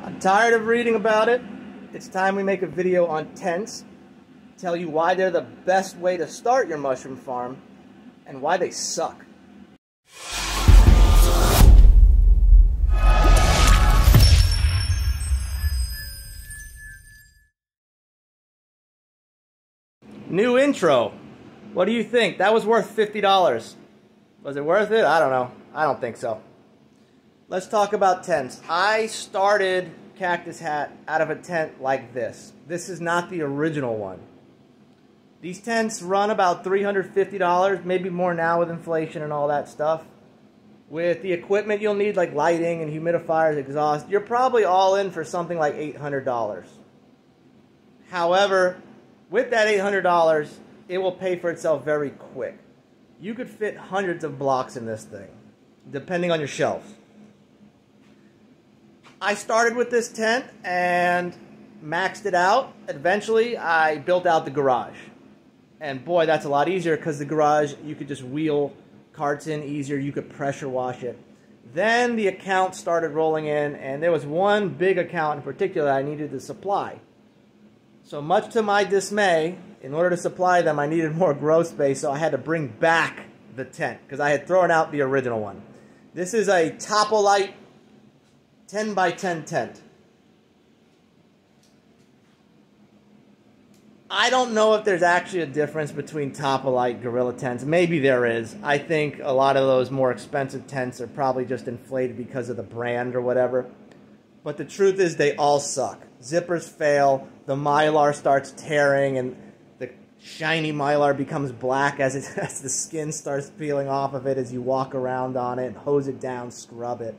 I'm tired of reading about it. It's time we make a video on tents, tell you why they're the best way to start your mushroom farm, and why they suck. New intro. What do you think? That was worth $50. Was it worth it? I don't know. I don't think so. Let's talk about tents. I started Cactus Hat out of a tent like this. This is not the original one. These tents run about $350, maybe more now with inflation and all that stuff. With the equipment you'll need, like lighting and humidifiers, exhaust, you're probably all in for something like $800. However, with that $800, it will pay for itself very quick. You could fit hundreds of blocks in this thing, depending on your shelves. I started with this tent and maxed it out. Eventually, I built out the garage. And boy, that's a lot easier because the garage, you could just wheel carts in easier. You could pressure wash it. Then the accounts started rolling in, and there was one big account in particular I needed to supply. So much to my dismay, in order to supply them, I needed more grow space, so I had to bring back the tent because I had thrown out the original one. This is a Topolite 10 by 10 tent. I don't know if there's actually a difference between Topolite Gorilla tents. Maybe there is. I think a lot of those more expensive tents are probably just inflated because of the brand or whatever. But the truth is they all suck. Zippers fail, the Mylar starts tearing, and the shiny Mylar becomes black as the skin starts peeling off of it as you walk around on it, hose it down, scrub it.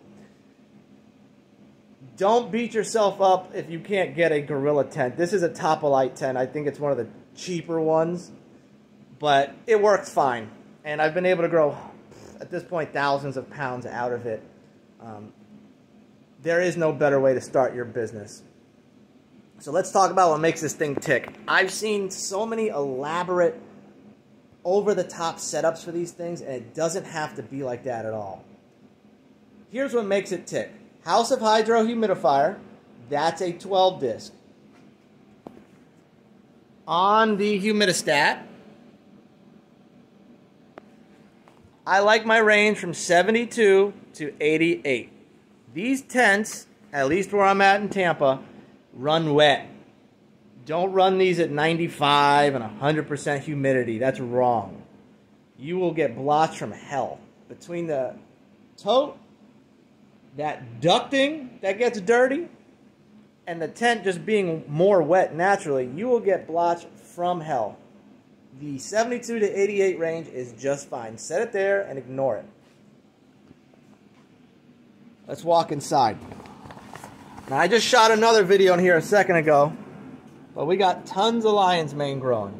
Don't beat yourself up if you can't get a Gorilla tent. This is a Topolite tent. I think it's one of the cheaper ones, but it works fine. And I've been able to grow, at this point, thousands of pounds out of it. There is no better way to start your business. So let's talk about what makes this thing tick. I've seen so many elaborate, over-the-top setups for these things, and it doesn't have to be like that at all. Here's what makes it tick. House of Hydro humidifier, that's a 12 disc. On the humidistat, I like my range from 72 to 88. These tents, at least where I'm at in Tampa, run wet. Don't run these at 95 and 100% humidity. That's wrong. You will get blotch from hell. Between the tote, that ducting that gets dirty, and the tent just being more wet naturally, you will get blotch from hell. The 72 to 88 range is just fine. Set it there and ignore it. Let's walk inside. Now, I just shot another video in here a second ago, but we got tons of lion's mane growing.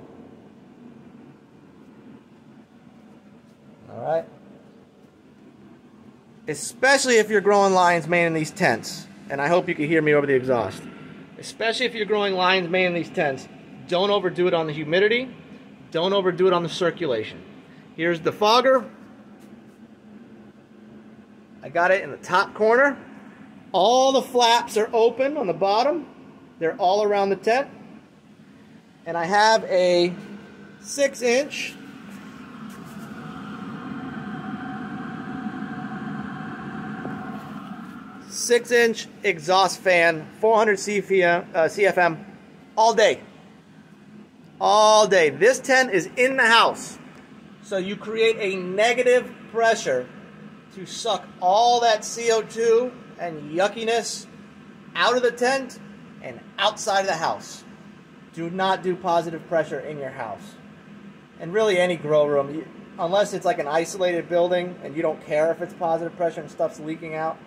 All right. Especially if you're growing lion's mane in these tents. And I hope you can hear me over the exhaust. Especially if you're growing lion's mane in these tents, don't overdo it on the humidity. Don't overdo it on the circulation. Here's the fogger. I got it in the top corner. All the flaps are open on the bottom. They're all around the tent. And I have a 6-inch exhaust fan, 400 CFM, all day. All day. This tent is in the house, so you create a negative pressure to suck all that CO2 and yuckiness out of the tent and outside of the house. Do not do positive pressure in your house. And really any grow room, unless it's like an isolated building and you don't care if it's positive pressure and stuff's leaking out,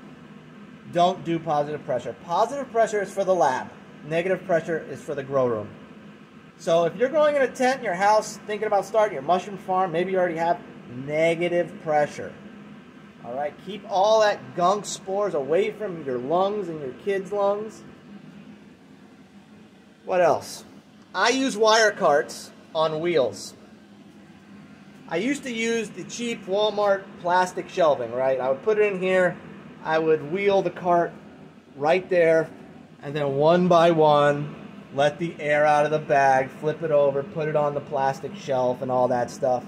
don't do positive pressure. Positive pressure is for the lab. Negative pressure is for the grow room. So if you're growing in a tent in your house, thinking about starting your mushroom farm, maybe you already have negative pressure. All right, keep all that gunk spores away from your lungs and your kids' lungs. What else? I use wire carts on wheels. I used to use the cheap Walmart plastic shelving, right? I would put it in here. I would wheel the cart right there, And then one by one, let the air out of the bag, flip it over, put it on the plastic shelf and all that stuff.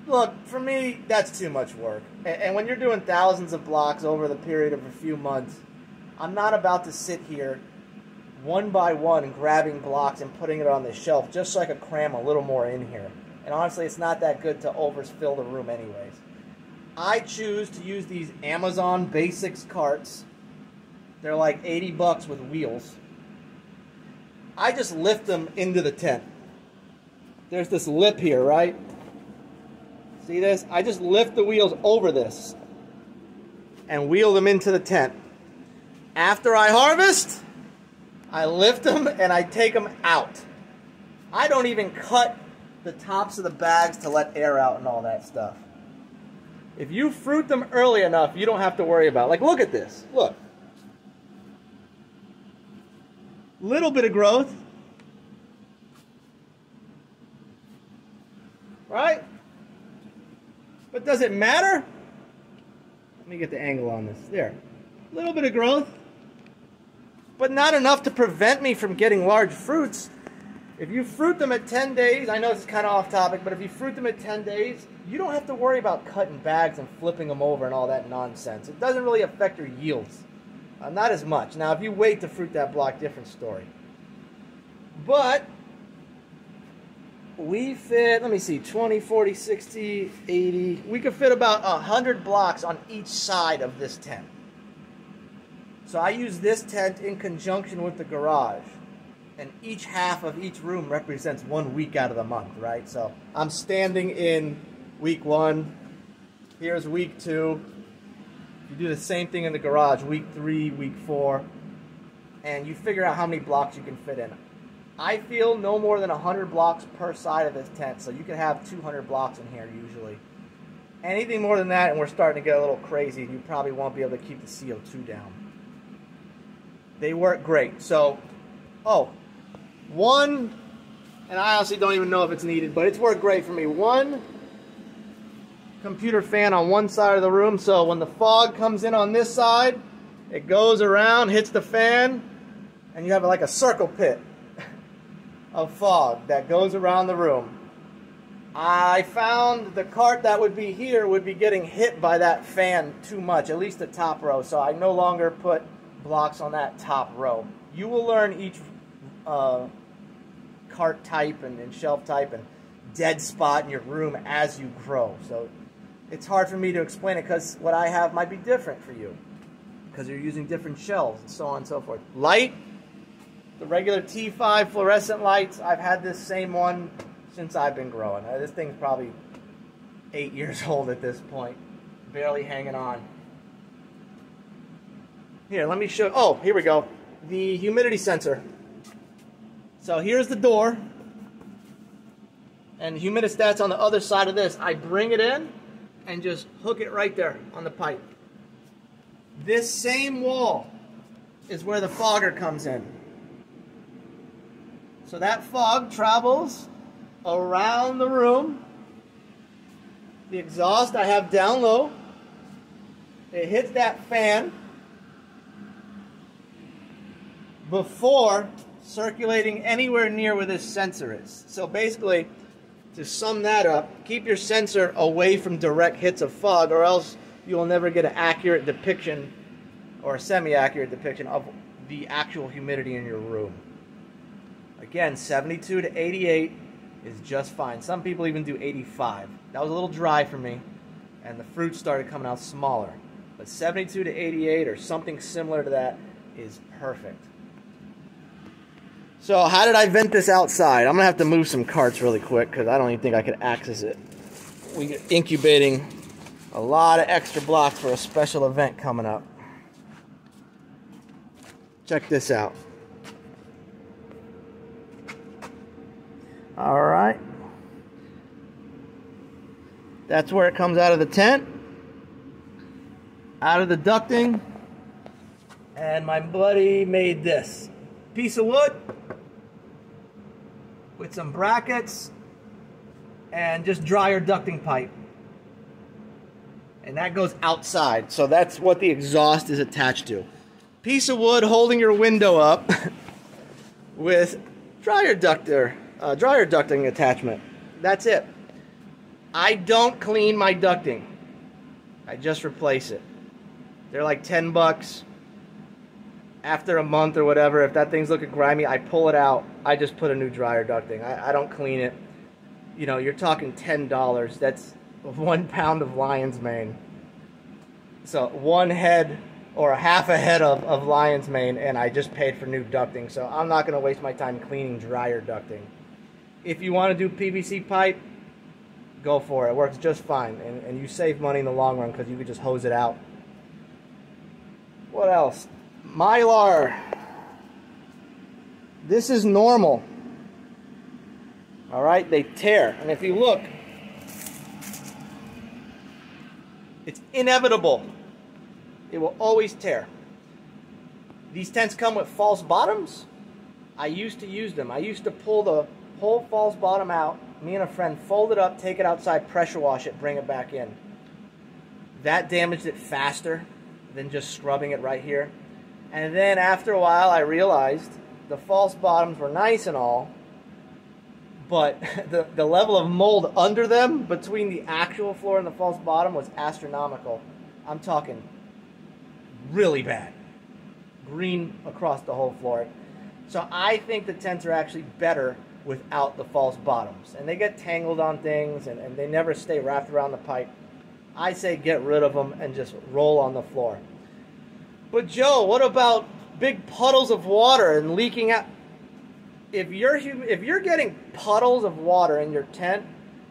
Look, for me, that's too much work. And when you're doing thousands of blocks over the period of a few months, I'm not about to sit here one by one grabbing blocks and putting it on the shelf just so I could cram a little more in here. And honestly, it's not that good to overfill the room anyways. I choose to use these Amazon Basics carts. They're like 80 bucks with wheels. I just lift them into the tent. There's this lip here, right? See this? I just lift the wheels over this and wheel them into the tent. After I harvest, I lift them and I take them out. I don't even cut the tops of the bags to let air out and all that stuff. If you fruit them early enough, you don't have to worry about it. Like, look at this. Look. Little bit of growth. Right? But does it matter? Let me get the angle on this. There. Little bit of growth. But not enough to prevent me from getting large fruits. If you fruit them at 10 days, I know this is kind of off topic, but if you fruit them at 10 days, you don't have to worry about cutting bags and flipping them over and all that nonsense. It doesn't really affect your yields. Not as much. Now, if you wait to fruit that block, different story. But we fit, let me see, 20, 40, 60, 80. We could fit about 100 blocks on each side of this tent. So I use this tent in conjunction with the garage. And each half of each room represents 1 week out of the month, right? So I'm standing in week 1. Here's week 2. You do the same thing in the garage, week 3, week 4. And you figure out how many blocks you can fit in. I feel no more than 100 blocks per side of this tent. So you can have 200 blocks in here usually. Anything more than that, and we're starting to get a little crazy, you probably won't be able to keep the CO2 down. They work great. So, one, and I honestly don't even know if it's needed, but it's worked great for me. One computer fan on one side of the room, so when the fog comes in on this side, it goes around, hits the fan, and you have like a circle pit of fog that goes around the room. I found the cart that would be here would be getting hit by that fan too much, at least the top row, so I no longer put blocks on that top row. You will learn each cart type and shelf type and dead spot in your room as you grow. So it's hard for me to explain it because what I have might be different for you because you're using different shelves and so on and so forth. Light, the regular T5 fluorescent lights, I've had this same one since I've been growing. This thing's probably 8 years old at this point, barely hanging on. Here, let me show. Oh, here we go. The humidity sensor. So here's the door. And humidistat's on the other side of this. I bring it in and just hook it right there on the pipe. This same wall is where the fogger comes in. So that fog travels around the room. The exhaust I have down low. It hits that fan before circulating anywhere near where this sensor is. So basically, to sum that up, keep your sensor away from direct hits of fog or else you will never get an accurate depiction or a semi-accurate depiction of the actual humidity in your room. Again, 72 to 88 is just fine. Some people even do 85. That was a little dry for me, and the fruit started coming out smaller. But 72 to 88 or something similar to that is perfect. So how did I vent this outside? I'm going to have to move some carts really quick because I don't even think I could access it. We're incubating a lot of extra blocks for a special event coming up. Check this out. All right. That's where it comes out of the tent, out of the ducting, and my buddy made this piece of wood with some brackets and just dryer ducting pipe. And that goes outside. So that's what the exhaust is attached to. piece of wood holding your window up with dryer ducting attachment. That's it. I don't clean my ducting. I just replace it. They're like 10 bucks. After a month or whatever, if that thing's looking grimy, I pull it out. I just put a new dryer ducting. I don't clean it. You know, you're talking $10. That's 1 pound of lion's mane. So 1 head or a half a head of lion's mane, and I just paid for new ducting. So I'm not going to waste my time cleaning dryer ducting. If you want to do PVC pipe, go for it. It works just fine, and you save money in the long run because you could just hose it out. What else? Mylar. This is normal. All right, they tear. And if you look, it's inevitable. It will always tear. These tents come with false bottoms. I used to use them. I used to pull the whole false bottom out. Me and a friend fold it up, take it outside, pressure wash it, bring it back in. That damaged it faster than just scrubbing it right here. And then after a while, I realized the false bottoms were nice and all, but the level of mold under them between the actual floor and the false bottom was astronomical. I'm talking really bad. Green across the whole floor. So I think the tents are actually better without the false bottoms. And they get tangled on things, and they never stay wrapped around the pipe. I say get rid of them and just roll on the floor. But Joe, what about big puddles of water and leaking out? If you're getting puddles of water in your tent,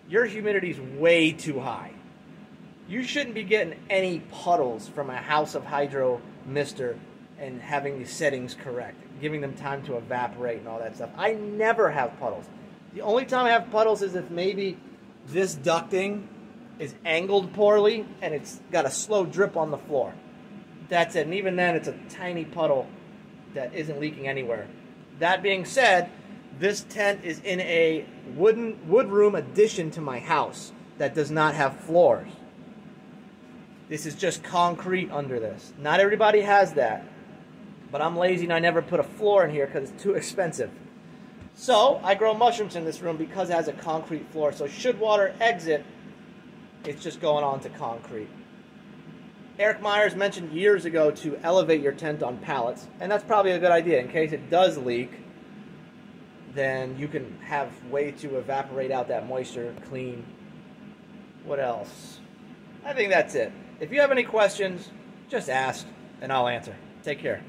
your humidity's way too high. You shouldn't be getting any puddles from a House of Hydro mister and having the settings correct, giving them time to evaporate and all that stuff. I never have puddles. The only time I have puddles is if maybe this ducting is angled poorly and it's got a slow drip on the floor. That's it. And even then, it's a tiny puddle that isn't leaking anywhere. That being said, this tent is in a wood room addition to my house that does not have floors. This is just concrete under this. Not everybody has that. But I'm lazy and I never put a floor in here because it's too expensive. So I grow mushrooms in this room because it has a concrete floor. So should water exit, it's just going on to concrete. Eric Myers mentioned years ago to elevate your tent on pallets. And that's probably a good idea. In case it does leak, then you can have way to evaporate out that moisture, clean. What else? I think that's it. If you have any questions, just ask and I'll answer. Take care.